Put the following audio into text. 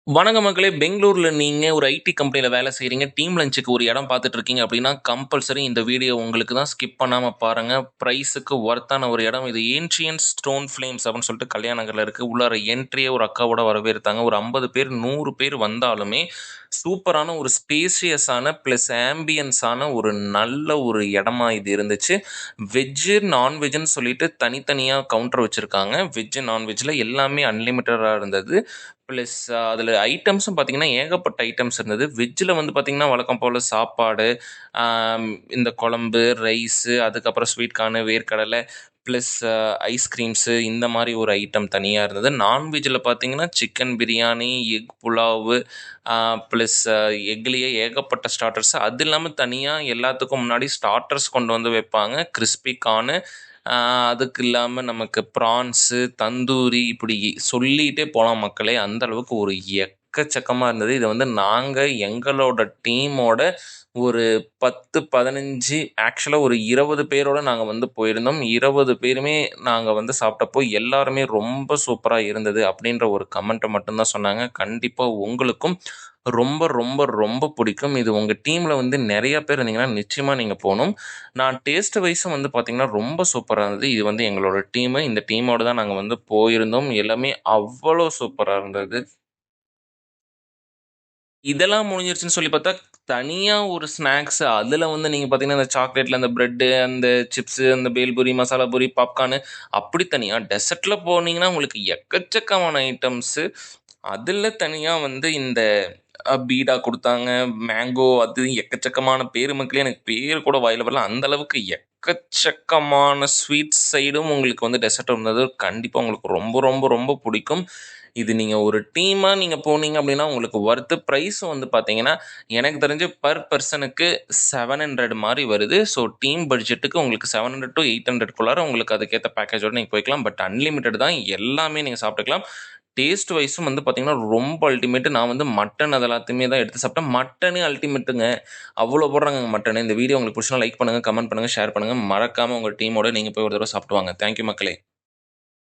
வணக்கம் மக்களே! பெங்களூர்ல நீங்க ஒரு ஐடி கம்பெனில வேலை செய்றீங்க. டீம் லஞ்சுக்கு ஒரு இடம் பார்த்துட்டு இருக்கீங்க அப்படின்னா, கம்பல்சரி இந்த வீடியோ உங்களுக்கு தான். ஸ்கிப் பண்ணாம பாருங்க. பிரைஸுக்கு ஒர்த்தான ஒரு இடம். இது ஏன்ஷியன்ட் ஸ்டோன் ஃப்ளேம்ஸ் அப்படின்னு சொல்லிட்டு கல்யாண நகர்ல இருக்கு. உள்ளார என்ட்ரியே ஒரு அக்காவோட வரவேற்த்தாங்க. ஒரு 50 பேர், 100 பேர் வந்தாலுமே, சூப்பரான ஒரு ஸ்பேசியஸான பிளஸ் ஆம்பியன்ஸான ஒரு நல்ல ஒரு இடமா இது இருந்துச்சு. வெஜ்ஜு, நான்வெஜ்ஜுன்னு சொல்லிட்டு தனித்தனியா கவுண்டர் வச்சிருக்காங்க. வெஜ், நான்வெஜ்ல எல்லாமே அன்லிமிட்டடா இருந்தது. ப்ளஸ் அதில ஐட்டம்ஸும் பார்த்தீங்கன்னா, ஏகப்பட்ட ஐட்டம்ஸ் இருந்தது. வெஜ்ஜில வந்து பார்த்தீங்கன்னா, வழக்கம் போல சாப்பாடு, இந்த குழம்பு, ரைஸு, அதுக்கப்புறம் ஸ்வீட் கார்னு, வேர்க்கடலை, ப்ளஸ் ஐஸ்கிரீம்ஸு இந்த மாரி ஒரு ஐட்டம் தனியா இருந்தது. நான்வெஜ்ஜில பார்த்தீங்கன்னா, chicken biryani, egg pulao, plus எக்லேயே ஏகப்பட்ட ஸ்டார்ட்டர்ஸ். அது இல்லாம தனியா எல்லாத்துக்கும் முன்னாடி ஸ்டார்ட்டர்ஸ் கொண்டு வந்து வைப்பாங்க. கிரிஸ்பி கார்னு, அதுக்கு இல்லாம நமக்கு ப்ரான்ஸு, தந்தூரி இப்படி சொல்லிட்டே போலாம் மக்களே. அந்த அளவுக்கு ஒரு எக்கச்சக்கமா இருந்தது. இத வந்து நாங்க எங்களோட டீமோட ஒரு 10, 15 ஆக்சுவலா ஒரு 20 பேரோட நாங்க வந்து போயிருந்தோம். 20 பேருமே நாங்க வந்து சாப்பிட்டப்போ எல்லாருமே ரொம்ப சூப்பரா இருந்தது அப்படின்ற ஒரு கமெண்ட்ட மட்டும் தான் சொன்னாங்க. கண்டிப்பா உங்களுக்கும் ரொம்ப, ரொம்ப, ரொம்ப பிடிக்கும். இது உங்க டீம்ல வந்து நெறைய பேர் இருந்தீங்கன்னா, நிச்சயமா நீங்க போணும். நான் டேஸ்ட் வைஸும் வந்து பார்த்தீங்கன்னா, ரொம்ப சூப்பரா இருந்தது. இது வந்து எங்களோட டீமு. இந்த டீமோட தான் நாங்க வந்து போயிருந்தோம். எல்லாமே அவ்வளோ சூப்பரா இருந்தது. இதெல்லாம் முடிஞ்சிருச்சுன்னு சொல்லி பார்த்தா, தனியா ஒரு ஸ்நாக்ஸ் அதில வந்து நீங்க பார்த்தீங்கன்னா, அந்த சாக்லேட்ல அந்த பிரெட்டு, அந்த சிப்ஸு, அந்த பேல்பூரி, மசாலா பூரி, பாப்கார்னு அப்படி தனியா. டெசர்ட்ல போனீங்கன்னா, உங்களுக்கு எக்கச்சக்கமான ஐட்டம்ஸு. அதில தனியா வந்து இந்த பீடா குடுத்தாங்க. மேங்கோ அது எக்கச்சக்கமான பேரு மக்களே எனக்கு பேர் கூட வாயில வரல. அந்த அளவுக்கு எக்கச்சக்கமான ஸ்வீட் சைடும் உங்களுக்கு வந்து டெசர்ட் இருந்தது. கண்டிப்பா உங்களுக்கு ரொம்ப, ரொம்ப, ரொம்ப புடிக்கும். இது நீங்க ஒரு டீமா நீங்க போனீங்க அப்படின்னா, உங்களுக்கு வொர்த்து. பிரைஸும் வந்து பார்த்தீங்கன்னா, எனக்கு தெரிஞ்சு பெர் பெர்சனுக்கு 700 மாரி வருது. ஸோ டீம் பட்ஜெட்டுக்கு உங்களுக்கு 700 டூ 800க்குள்ளார உங்களுக்கு அதுக்கேத்த பேக்கேஜோட நீங்க போய்க்கலாம். பட் அன்லிமிட்டட் தான். எல்லாமே நீங்க சாப்பிட்டுக்கலாம். டேஸ்ட் வைஸும் வந்து பார்த்தீங்கன்னா, ரொம்ப அல்டிமேட்டு. நான் வந்து மட்டன் அது எல்லாத்தையுமே தான் எடுத்து சாப்பிட்டேன். மட்டனே அல்டிமேட்டுங்க. அவ்வளோ போடுறாங்கங்க மட்டனு. இந்த வீடியோ உங்களுக்கு புடிச்சுதுனா லைக் பண்ணுங்க, கமெண்ட் பண்ணுங்க, ஷேர் பண்ணுங்க. மறக்காம உங்க டீமோட நீங்க போய் ஒரு தடவ சாப்பிட்டு வாங்க. தேங்க் யூ மக்களே.